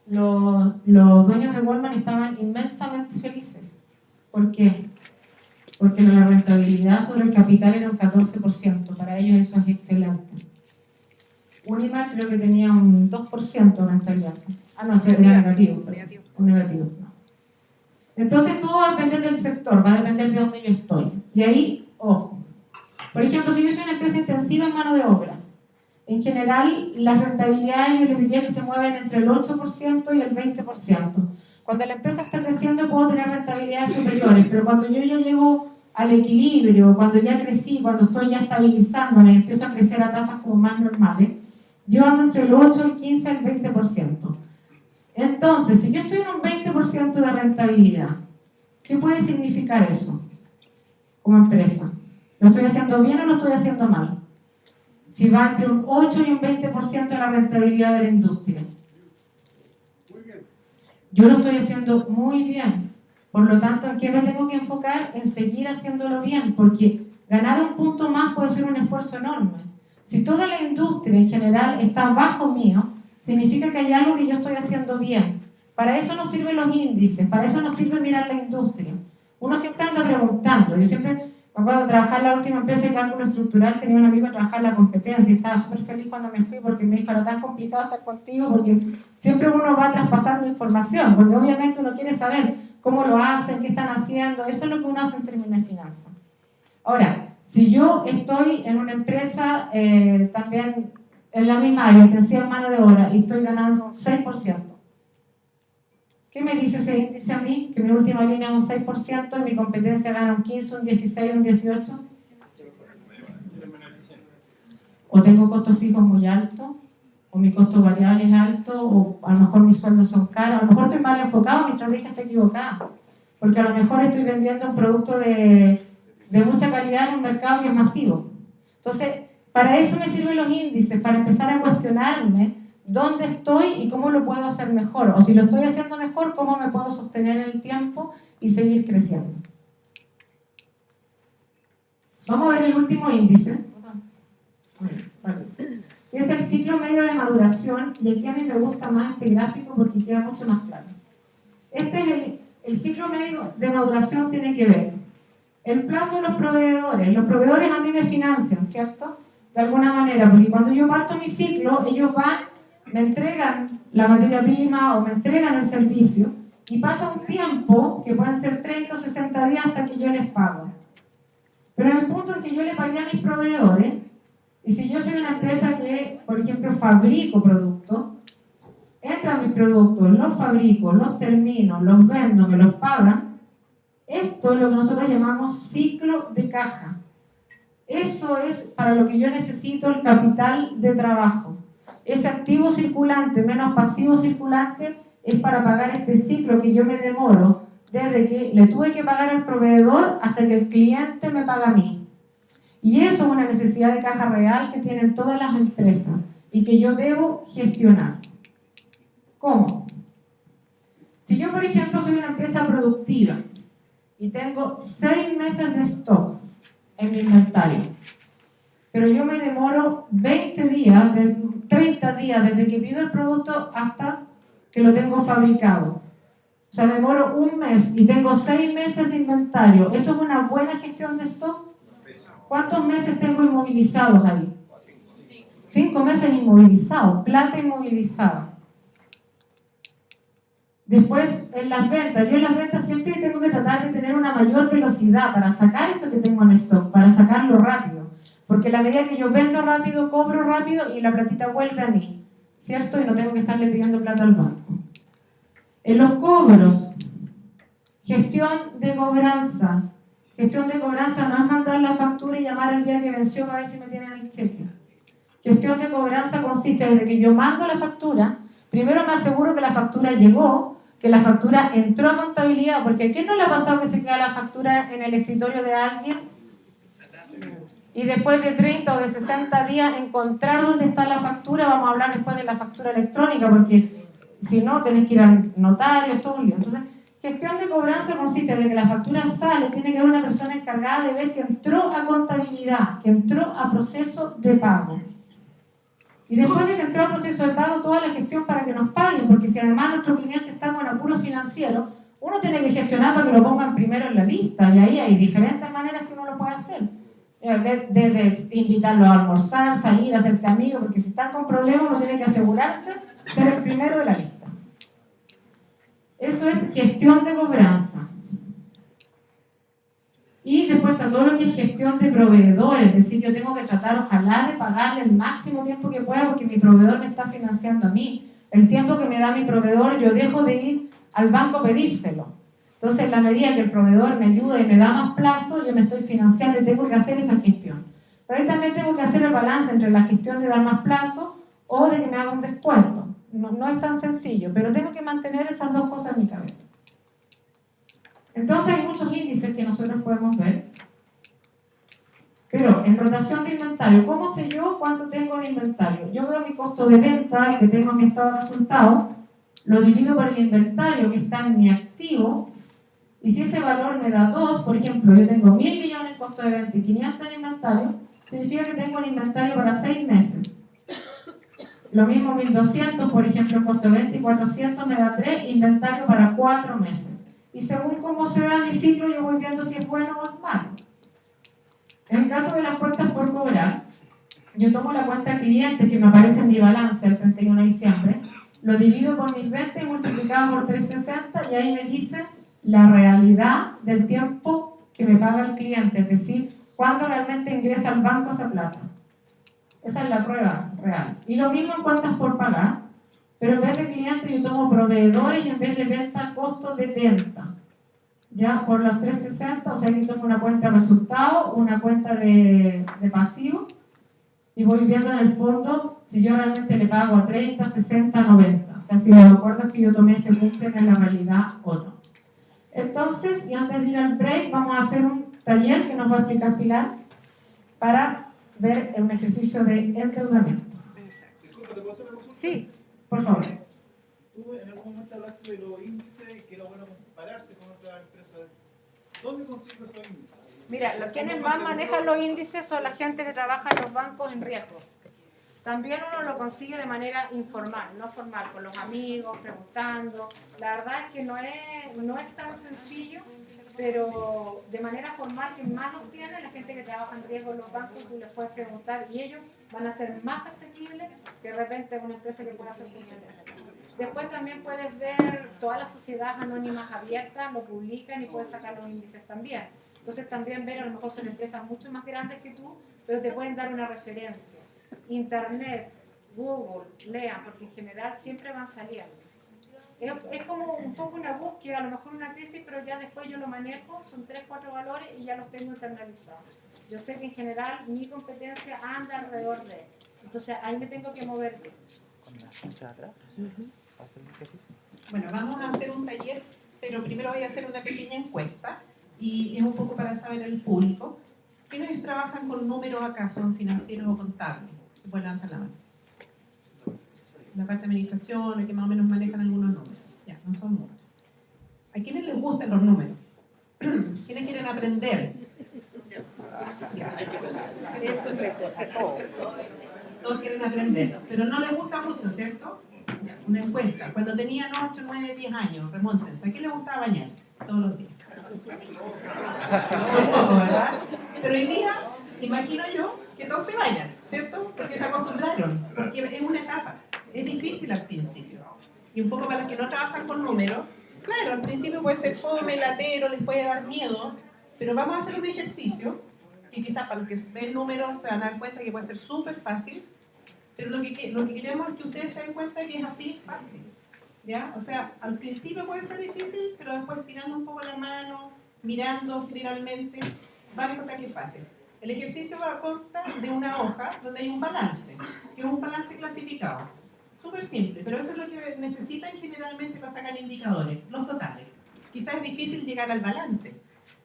los dueños de Walmart estaban inmensamente felices. ¿Por qué? Porque la rentabilidad sobre el capital era un 14%. Para ellos eso es excelente. Unimark creo que tenía un 2% de rentabilidad. Ah, no, era negativo. Un negativo. No. Entonces todo va a depender del sector, va a depender de dónde yo estoy. Y ahí, ojo. Por ejemplo, si yo soy una empresa intensiva en mano de obra, en general las rentabilidades yo les diría que se mueven entre el 8% y el 20%. Cuando la empresa está creciendo puedo tener rentabilidades superiores, pero cuando yo ya llego al equilibrio, cuando ya crecí, cuando estoy ya estabilizándome, empiezo a crecer a tasas como más normales, yo ando entre el 8, el 15 y el 20%. Entonces, si yo estoy en un 20% de rentabilidad, ¿qué puede significar eso como empresa? ¿Lo estoy haciendo bien o lo estoy haciendo mal? Si va entre un 8 y un 20% de la rentabilidad de la industria. Yo lo estoy haciendo muy bien. Por lo tanto, ¿en qué me tengo que enfocar? En seguir haciéndolo bien, porque ganar un punto más puede ser un esfuerzo enorme. Si toda la industria en general está bajo mío, significa que hay algo que yo estoy haciendo bien. Para eso no sirven los índices, para eso no sirve mirar la industria. Uno siempre anda preguntando. Yo siempre, me acuerdo de trabajar en la última empresa de cálculo estructural, tenía un amigo que trabajaba en la competencia y estaba súper feliz cuando me fui porque me dijo, era tan complicado estar contigo porque siempre uno va traspasando información, porque obviamente uno quiere saber cómo lo hacen, qué están haciendo, eso es lo que uno hace en términos de finanzas. Ahora, si yo estoy en una empresa también en la misma área, intensiva en mano de obra, y estoy ganando un 6%, ¿qué me dice ese índice a mí? Que mi última línea es un 6% y mi competencia gana un 15, un 16, un 18. O tengo costos fijos muy altos, o mi costo variable es alto, o a lo mejor mis sueldos son caros, a lo mejor estoy mal enfocado, mi estrategia está equivocada, porque a lo mejor estoy vendiendo un producto de mucha calidad en un mercado que es masivo. Entonces, para eso me sirven los índices, para empezar a cuestionarme dónde estoy y cómo lo puedo hacer mejor, o si lo estoy haciendo mejor, cómo me puedo sostener en el tiempo y seguir creciendo. Vamos a ver el último índice. Es el ciclo medio de maduración, y aquí a mí me gusta más este gráfico porque queda mucho más claro. Este es el ciclo medio de maduración, tiene que ver el plazo de los proveedores a mí me financian, ¿cierto? De alguna manera, porque cuando yo parto mi ciclo, ellos van, me entregan la materia prima o me entregan el servicio y pasa un tiempo, que pueden ser 30 o 60 días hasta que yo les pago. Pero en el punto en que yo le pagué a mis proveedores, y si yo soy una empresa que, por ejemplo, fabrico productos, entran mis productos, los fabrico, los termino, los vendo, me los pagan, esto es lo que nosotros llamamos ciclo de caja. Eso es para lo que yo necesito el capital de trabajo. Ese activo circulante menos pasivo circulante es para pagar este ciclo que yo me demoro desde que le tuve que pagar al proveedor hasta que el cliente me paga a mí. Y eso es una necesidad de caja real que tienen todas las empresas y que yo debo gestionar. ¿Cómo? Si yo, por ejemplo, soy una empresa productiva y tengo 6 meses de stock en mi inventario, pero yo me demoro 20 días, 30 días desde que pido el producto hasta que lo tengo fabricado. O sea, me demoro un mes y tengo 6 meses de inventario. ¿Eso es una buena gestión de stock? ¿Cuántos meses tengo inmovilizados ahí? 5 meses inmovilizados, plata inmovilizada. Después, en las ventas, yo en las ventas siempre tengo que tratar de tener una mayor velocidad para sacar esto que tengo en stock, para sacarlo rápido. Porque a la medida que yo vendo rápido, cobro rápido y la platita vuelve a mí, ¿cierto? Y no tengo que estarle pidiendo plata al banco. En los cobros, gestión de cobranza. Gestión de cobranza no es mandar la factura y llamar el día que venció para ver si me tienen el cheque. Gestión de cobranza consiste desde que yo mando la factura, primero me aseguro que la factura llegó, que la factura entró a contabilidad, porque ¿a quién no le ha pasado que se queda la factura en el escritorio de alguien y después de 30 o de 60 días encontrar dónde está la factura? Vamos a hablar después de la factura electrónica, porque si no tenés que ir al notario, es todo un lío. Entonces, gestión de cobranza consiste en que la factura sale, tiene que haber una persona encargada de ver que entró a contabilidad, que entró a proceso de pago. Y después de que entró a proceso de pago, toda la gestión para que nos paguen, porque si además nuestro cliente está con apuro financiero, uno tiene que gestionar para que lo pongan primero en la lista, y ahí hay diferentes maneras que uno lo puede hacer. Desde invitarlo a almorzar, salir, hacerte amigo, porque si están con problemas uno tiene que asegurarse de ser el primero de la lista. Eso es gestión de cobranza. Y después está todo lo que es gestión de proveedores, es decir, yo tengo que tratar, ojalá, de pagarle el máximo tiempo que pueda porque mi proveedor me está financiando a mí. El tiempo que me da mi proveedor, yo dejo de ir al banco a pedírselo. Entonces, en la medida que el proveedor me ayuda y me da más plazo, yo me estoy financiando y tengo que hacer esa gestión. Pero ahí también tengo que hacer el balance entre la gestión de dar más plazo o de que me haga un descuento. No es tan sencillo, pero tengo que mantener esas dos cosas en mi cabeza. Entonces hay muchos índices que nosotros podemos ver. Pero en rotación de inventario, ¿cómo sé yo cuánto tengo de inventario? Yo veo mi costo de venta, el que tengo en mi estado de resultados, lo divido por el inventario que está en mi activo, y si ese valor me da 2, por ejemplo, yo tengo 1.000 millones en costo de venta y 500 en inventario, significa que tengo un inventario para 6 meses. Lo mismo 1.200, por ejemplo, en costo de venta y 400 me da 3, inventario para 4 meses. Y según cómo se da mi ciclo, yo voy viendo si es bueno o es malo. En el caso de las cuentas por cobrar, yo tomo la cuenta cliente que me aparece en mi balance el 31 de diciembre, lo divido por mis ventas y multiplicado por 360 y ahí me dice la realidad del tiempo que me paga el cliente, es decir, cuándo realmente ingresa al banco esa plata. Esa es la prueba real. Y lo mismo en cuentas por pagar, pero en vez de clientes yo tomo proveedores y en vez de venta, costo de venta. Ya por los 360, o sea que tomo una cuenta de resultado, una cuenta de pasivo y voy viendo en el fondo si yo realmente le pago a 30, 60, 90. O sea, si los acuerdos que yo tomé se cumplen en la realidad o no. Entonces, y antes de ir al break, vamos a hacer un taller que nos va a explicar Pilar para ver un ejercicio de endeudamiento. Disculpa, ¿te puedo hacer una consulta? Sí, por favor. Tú en algún momento hablaste de los índices, que era bueno compararse con otras empresas. ¿Dónde consigues esos índices? Mira, quienes más manejan los índices son la gente que trabaja en los bancos en riesgo. También uno lo consigue de manera informal, no formal, con los amigos, preguntando. La verdad es que no es tan sencillo, pero de manera formal quien más los tiene, la gente que trabaja en riesgo en los bancos, tú les puedes preguntar y ellos van a ser más asequibles que de repente una empresa que pueda hacer competencia. Después también puedes ver todas las sociedades anónimas abiertas, lo publican y puedes sacar los índices también. Entonces también ver, a lo mejor son empresas mucho más grandes que tú, pero te pueden dar una referencia. Internet, Google, lean, porque en general siempre van saliendo. Es como un poco una búsqueda, a lo mejor una tesis, pero ya después yo lo manejo, son 3, 4 valores y ya los tengo internalizados. Yo sé que en general mi competencia anda alrededor de esto. Entonces ahí me tengo que mover bien. Bueno, vamos a hacer un taller, pero primero voy a hacer una pequeña encuesta y es un poco para saber el público. ¿Quiénes trabajan con números acá? ¿Son financieros o contables? Se pueden levantar la mano. La parte de administración, el que más o menos manejan algunos números. Ya, no son muchos. ¿A quiénes les gustan los números? ¿Quiénes quieren aprender? Eso es mejor, a todos. Todos quieren aprender, pero no les gusta mucho, ¿cierto? Una encuesta. Cuando tenían 8, 9, 10 años, remóntense. ¿A quién les gustaba bañarse todos los días? Son pocos, ¿verdad? Pero hoy día, imagino yo, que todos se bañan, ¿cierto? Porque se acostumbraron, porque es una etapa. Es difícil al principio. Y un poco para los que no trabajan con números, claro, al principio puede ser fome, latero, les puede dar miedo, pero vamos a hacer un ejercicio que quizás para los que ven números se van a dar cuenta que puede ser súper fácil, pero lo que queremos es que ustedes se den cuenta que es así fácil, ¿ya? O sea, al principio puede ser difícil, pero después tirando un poco la mano, mirando generalmente, van a encontrar que es fácil. El ejercicio consta de una hoja donde hay un balance, que es un balance clasificado. Súper simple, pero eso es lo que necesitan generalmente para sacar indicadores, los totales. Quizás es difícil llegar al balance,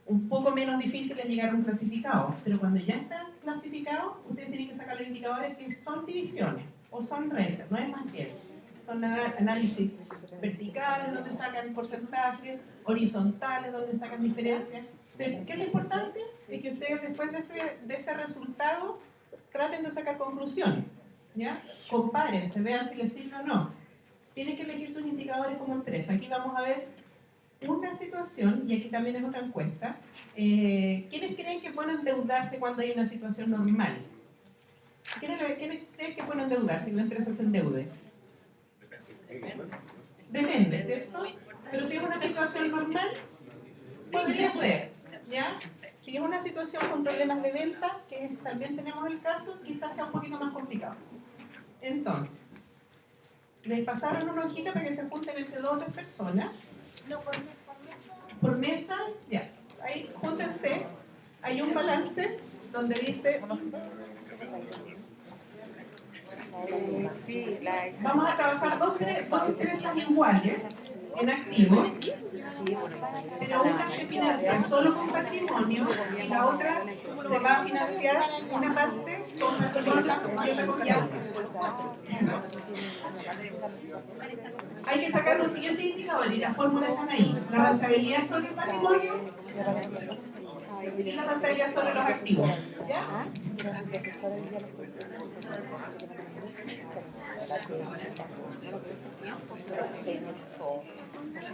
un poco menos difícil es llegar a un clasificado, pero cuando ya están clasificados, ustedes tienen que sacar los indicadores que son divisiones o son rentas, no es más que eso. Son análisis verticales donde sacan porcentajes, horizontales donde sacan diferencias. Pero, ¿qué es lo importante? Es que ustedes después de ese resultado traten de sacar conclusiones, ¿ya? Compárense, vean si les sirve o no. Tienen que elegir sus indicadores como empresa. Aquí vamos a ver una situación, y aquí también es otra encuesta. ¿Quiénes creen que es bueno endeudarse cuando hay una situación normal? ¿Quiénes creen que es bueno endeudarse si una empresa se endeude? Depende, ¿cierto? Pero si es una situación normal, podría ser, ¿ya? Si es una situación con problemas de venta, que también tenemos el caso, quizás sea un poquito más complicado. Entonces, les pasaron una hojita para que se junten entre 2 o 3 personas. Por mesa, ya. Ahí, júntense. Hay un balance donde dice... Vamos a trabajar dos empresas iguales en activos, pero una se financia solo con patrimonio y la otra se va a financiar una parte con patrimonio y otra con capital. Hay que sacar los siguientes indicadores y las fórmulas están ahí. La rentabilidad sobre el patrimonio y la rentabilidad sobre los activos. ¿Ya?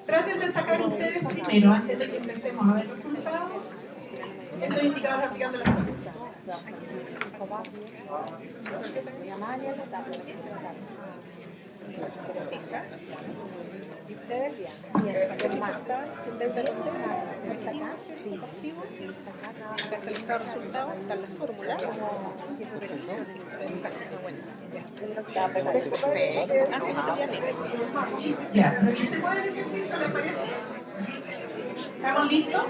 Traten de sacar ustedes primero, antes de que empecemos a ver los resultados, estos indicadores aplicando la fórmula. ¿Y ustedes? Bien. ¿Qué falta? ¿Sin deuda no está acá? Sí. ¿Pasivo? Sí. Para seleccionar resultados, están las fórmulas. Está perfecto. Así no te voy a Ya, revisemos el ejercicio, ¿les parece? ¿Estamos listos?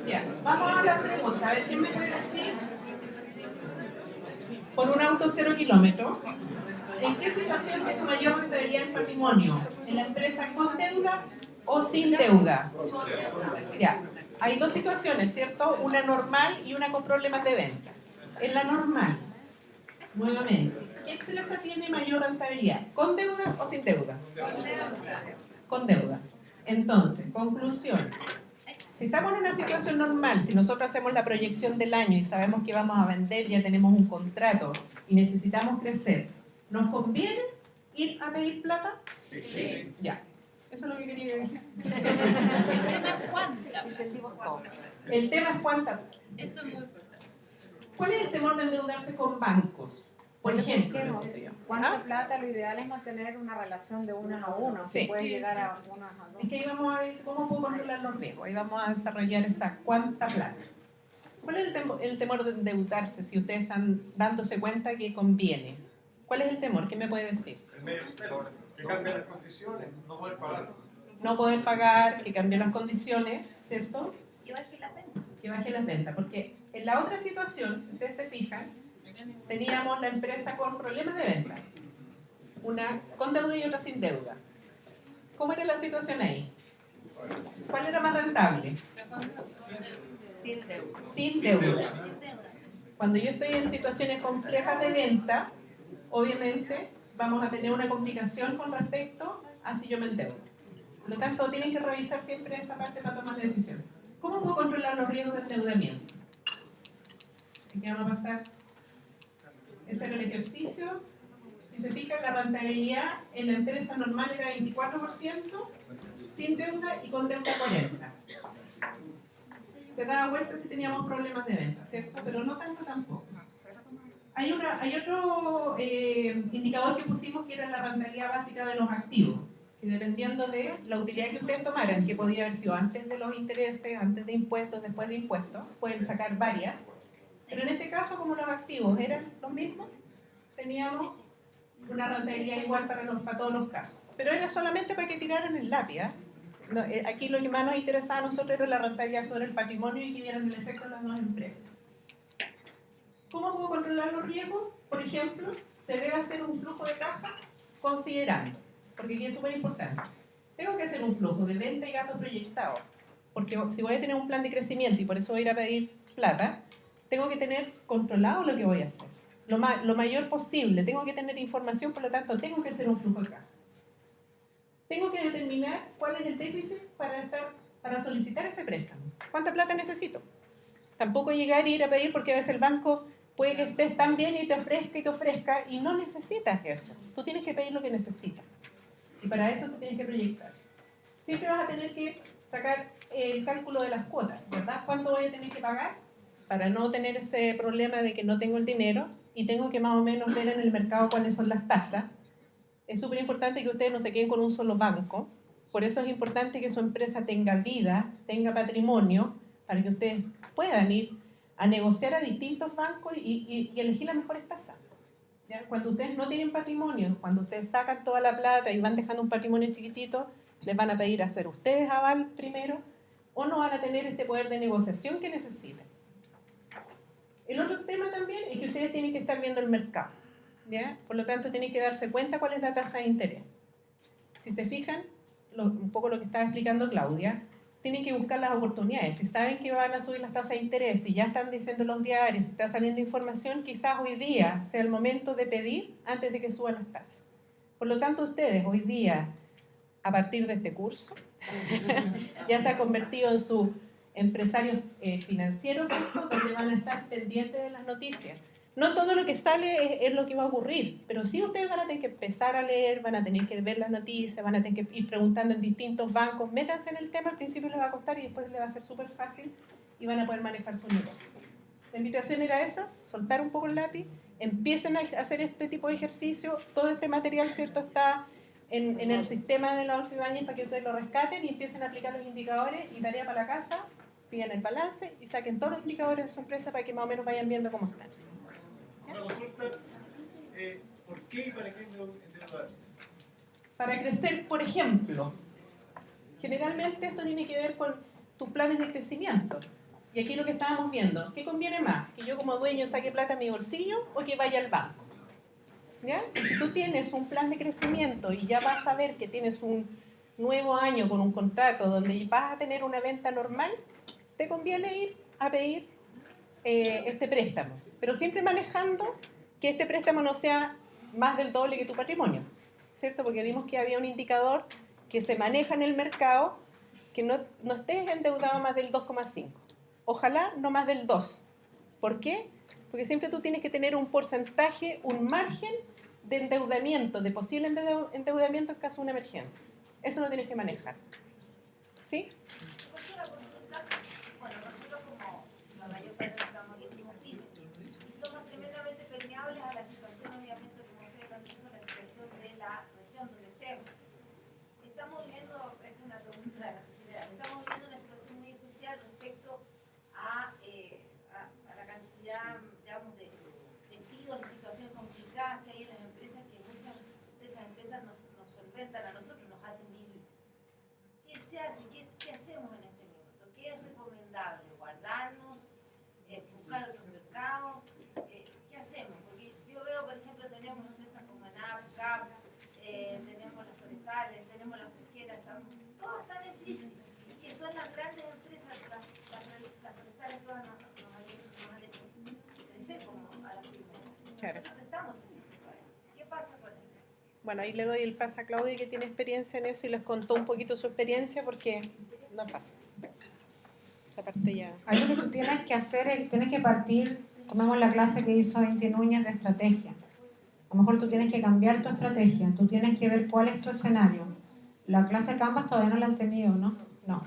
Ya, vamos a la pregunta, a ver quién me puede decir. Por un auto 0 kilómetros, ¿en qué situación tiene mayor rentabilidad el patrimonio? ¿En la empresa con deuda o sin deuda? Ya, hay 2 situaciones, ¿cierto? Una normal y una con problemas de venta. En la normal, nuevamente, ¿qué empresa tiene mayor rentabilidad? ¿Con deuda o sin deuda? Con deuda. Entonces, conclusión. Si estamos en una situación normal, si nosotros hacemos la proyección del año y sabemos que vamos a vender, ya tenemos un contrato y necesitamos crecer, ¿nos conviene ir a pedir plata? Sí. Ya, eso es lo que quería decir. Entendimos todo. El tema es cuánta. Eso es muy importante. ¿Cuál es el temor de endeudarse con bancos? Por ejemplo, ¿Cuánta plata? Lo ideal es mantener una relación de 1 a 1, Sí. se puede llegar a 1 a 2. Es que ahí vamos a ver cómo puedo controlar los riesgos, ahí vamos a desarrollar esa cuánta plata. ¿Cuál es el temor de endeudarse si ustedes están dándose cuenta que conviene? ¿Cuál es el temor? ¿Qué me puede decir? El medio externo, que cambien las condiciones, no poder pagar. No poder pagar, que cambien las condiciones, ¿cierto? Y baje la pena. Que baje las ventas, porque en la otra situación, si ustedes se fijan, teníamos la empresa con problemas de venta, una con deuda y otra sin deuda. ¿Cómo era la situación ahí? ¿Cuál era más rentable? Sin deuda. Sin deuda. Cuando yo estoy en situaciones complejas de venta, obviamente vamos a tener una complicación con respecto a si yo me endeudo. Por lo tanto, tienen que revisar siempre esa parte para tomar la decisión. ¿Cómo puedo controlar los riesgos de endeudamiento? ¿Qué vamos a pasar? Ese era el ejercicio. Si se fijan, la rentabilidad en la empresa normal era 24%, sin deuda y con deuda 40%. se daba vuelta si teníamos problemas de venta, ¿cierto? Pero no tanto tampoco. Hay otro indicador que pusimos que era la rentabilidad básica de los activos, que dependiendo de la utilidad que ustedes tomaran, que podía haber sido antes de los intereses, antes de impuestos, después de impuestos, pueden sacar varias. Pero en este caso, como los activos eran los mismos, teníamos una rentabilidad igual para todos los casos. Pero era solamente para que tiraran el lápiz, ¿eh? No, aquí lo que más nos interesaba a nosotros era la rentabilidad sobre el patrimonio y que vieran el efecto de las nuevas empresas. ¿Cómo puedo controlar los riesgos? Por ejemplo, se debe hacer un flujo de caja considerando, porque aquí es súper importante. Tengo que hacer un flujo de venta y gasto proyectado, porque si voy a tener un plan de crecimiento y por eso voy a ir a pedir plata, tengo que tener controlado lo que voy a hacer, lo mayor posible. Tengo que tener información, por lo tanto, tengo que hacer un flujo de caja. Tengo que determinar cuál es el déficit para solicitar ese préstamo. ¿Cuánta plata necesito? Tampoco llegar y ir a pedir, porque a veces el banco puede que estés tan bien y te ofrezca y no necesitas eso. Tú tienes que pedir lo que necesitas. Y para eso tú tienes que proyectar. Siempre vas a tener que sacar el cálculo de las cuotas, ¿verdad? ¿Cuánto voy a tener que pagar? Para no tener ese problema de que no tengo el dinero y tengo que más o menos ver en el mercado cuáles son las tasas. Es súper importante que ustedes no se queden con un solo banco. Por eso es importante que su empresa tenga vida, tenga patrimonio, para que ustedes puedan ir a negociar a distintos bancos y elegir las mejores tasas. ¿Ya? Cuando ustedes no tienen patrimonio, cuando ustedes sacan toda la plata y van dejando un patrimonio chiquitito, les van a pedir hacer ustedes aval primero o no van a tener este poder de negociación que necesitan. El otro tema también es que ustedes tienen que estar viendo el mercado, ¿ya? Por lo tanto, tienen que darse cuenta cuál es la tasa de interés. Si se fijan, un poco lo que estaba explicando Claudia, tienen que buscar las oportunidades. Si saben que van a subir las tasas de interés, si ya están diciendo los diarios, si está saliendo información, quizás hoy día sea el momento de pedir antes de que suban las tasas. Por lo tanto, ustedes hoy día, a partir de este curso, ya se ha convertido en su empresarios financieros, donde van a estar pendientes de las noticias. No todo lo que sale es lo que va a ocurrir, pero sí ustedes van a tener que empezar a leer, van a tener que ver las noticias, van a tener que ir preguntando en distintos bancos. Métanse en el tema, al principio les va a costar y después les va a ser súper fácil y van a poder manejar su negocio. La invitación era esa, soltar un poco el lápiz, empiecen a hacer este tipo de ejercicio. Todo este material, ¿cierto?, está en el sistema de la Adolfo Ibáñez para que ustedes lo rescaten y empiecen a aplicar los indicadores y tarea para la casa, pidan el balance y saquen todos los indicadores de su empresa para que más o menos vayan viendo cómo están. Una consulta, ¿por qué y para qué endeudarse? Para crecer, por ejemplo, generalmente esto tiene que ver con tus planes de crecimiento. Y aquí lo que estábamos viendo, ¿qué conviene más? ¿Que yo como dueño saque plata a mi bolsillo o que vaya al banco? ¿Ya? Y si tú tienes un plan de crecimiento y ya vas a ver que tienes un nuevo año con un contrato donde vas a tener una venta normal, te conviene ir a pedir este préstamo, pero siempre manejando que este préstamo no sea más del doble que tu patrimonio, ¿cierto? Porque vimos que había un indicador que se maneja en el mercado que no estés endeudado más del 2,5. Ojalá no más del 2. ¿Por qué? Porque siempre tú tienes que tener un porcentaje, un margen de endeudamiento, de posible endeudamiento en caso de una emergencia. Eso lo tienes que manejar. ¿Sí? Bueno, nosotros como la mayor parte estamos aquí somos pymes y somos tremendamente permeables a la situación, obviamente, como ustedes lo han dicho, la situación de la región donde estemos. Estamos viviendo, esta es una pregunta de la sociedad, estamos viviendo una situación muy especial respecto a la cantidad, digamos, de despidos y situaciones complicadas que hay en las empresas, que muchas de esas empresas nos solventan a nosotros, nos hacen vivir. ¿Qué se hace? ¿Qué hacemos en este momento? ¿Qué es recomendable? ¿Guardarnos? ¿Buscar otro mercado? ¿Qué hacemos? Porque yo veo, por ejemplo, tenemos empresas como ANAP, CAP, tenemos las forestales, tenemos las pesqueras, todas están en crisis. Y que son las grandes empresas, las forestales todas nos han hecho crecer como a las pymes. Claro. Nosotros estamos en eso todavía. ¿Qué pasa con eso? Bueno, ahí le doy el pase a Claudia, que tiene experiencia en eso y les contó un poquito su experiencia porque no es fácil. Esa parte ya... Ahí lo que tú tienes que hacer es, tienes que partir, tomemos la clase que hizo Inti Núñez de estrategia. A lo mejor tú tienes que cambiar tu estrategia, tú tienes que ver cuál es tu escenario. La clase Canvas todavía no la han tenido, ¿no? No.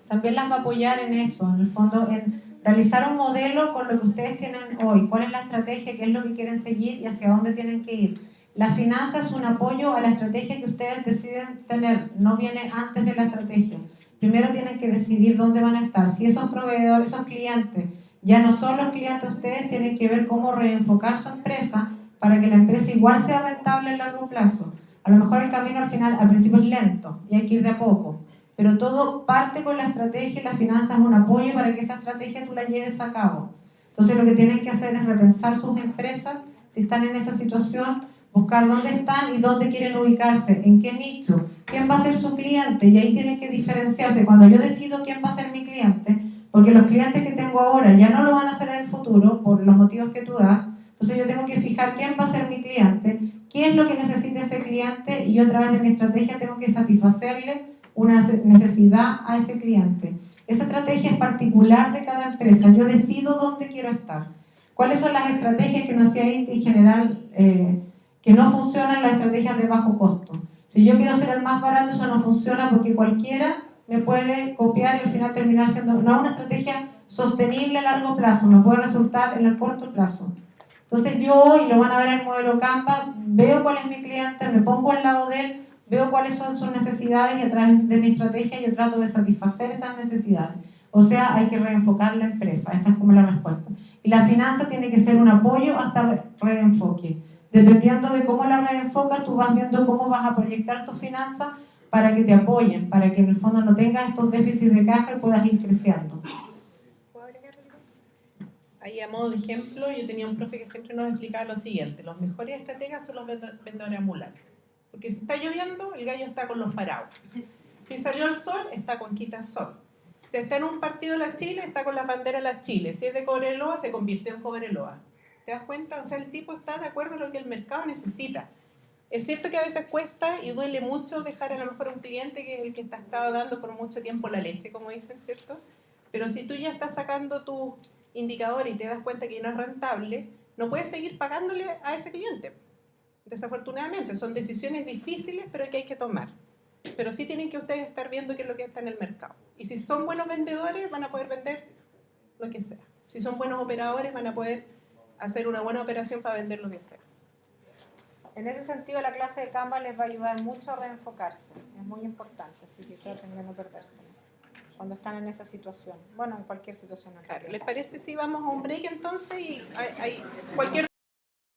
También las va a apoyar en eso, en el fondo, en realizar un modelo con lo que ustedes tienen hoy, cuál es la estrategia, qué es lo que quieren seguir y hacia dónde tienen que ir. La finanza es un apoyo a la estrategia que ustedes deciden tener, no viene antes de la estrategia. Primero tienen que decidir dónde van a estar. Si esos proveedores, esos clientes, ya no son los clientes de ustedes, tienen que ver cómo reenfocar su empresa para que la empresa igual sea rentable a largo plazo. A lo mejor el camino al final, al principio es lento y hay que ir de a poco, pero todo parte con la estrategia y la finanza es un apoyo para que esa estrategia tú la lleves a cabo. Entonces lo que tienen que hacer es repensar sus empresas, si están en esa situación, buscar dónde están y dónde quieren ubicarse, en qué nicho, quién va a ser su cliente, y ahí tienen que diferenciarse. Cuando yo decido quién va a ser mi cliente, porque los clientes que tengo ahora ya no lo van a hacer en el futuro por los motivos que tú das, entonces yo tengo que fijar quién va a ser mi cliente, qué es lo que necesita ese cliente y yo a través de mi estrategia tengo que satisfacerle una necesidad a ese cliente. Esa estrategia es particular de cada empresa, yo decido dónde quiero estar. ¿Cuáles son las estrategias que no hacía INTI en general? Que no funcionan las estrategias de bajo costo. Si yo quiero ser el más barato, eso no funciona porque cualquiera me puede copiar y al final terminar siendo no una estrategia sostenible a largo plazo, me puede resultar en el corto plazo. Entonces yo hoy, lo van a ver en el modelo Canva, veo cuál es mi cliente, me pongo al lado de él, veo cuáles son sus necesidades y a través de mi estrategia yo trato de satisfacer esas necesidades. O sea, hay que reenfocar la empresa, esa es como la respuesta. Y la finanza tiene que ser un apoyo hasta reenfoque. Dependiendo de cómo la reenfocas, tú vas viendo cómo vas a proyectar tus finanzas para que te apoyen, para que en el fondo no tengas estos déficits de caja y puedas ir creciendo. ¿Puedo agregar algo? Ahí a modo de ejemplo, yo tenía un profe que siempre nos explicaba lo siguiente: los mejores estrategas son los vendedores ambulantes. Porque si está lloviendo, el gallo está con los paraguas. Si salió el sol, está con quitasol. Si está en un partido de la Chile, está con la bandera de la Chile. Si es de Cobreloa, se convirtió en Cobreloa. ¿Te das cuenta? O sea, el tipo está de acuerdo a lo que el mercado necesita. Es cierto que a veces cuesta y duele mucho dejar a lo mejor a un cliente que es el que te ha estado dando por mucho tiempo la leche, como dicen, ¿cierto? Pero si tú ya estás sacando tu indicador y te das cuenta que no es rentable, no puedes seguir pagándole a ese cliente. Desafortunadamente, son decisiones difíciles, pero que hay que tomar. Pero sí tienen que ustedes estar viendo qué es lo que está en el mercado. Y si son buenos vendedores, van a poder vender lo que sea. Si son buenos operadores, van a poder hacer una buena operación para vender lo que sea. En ese sentido, la clase de Canva les va a ayudar mucho a reenfocarse. Es muy importante, así que traten de no perderse cuando están en esa situación. Bueno, en cualquier situación. Claro, ¿les parece si vamos a un break entonces? Y hay cualquier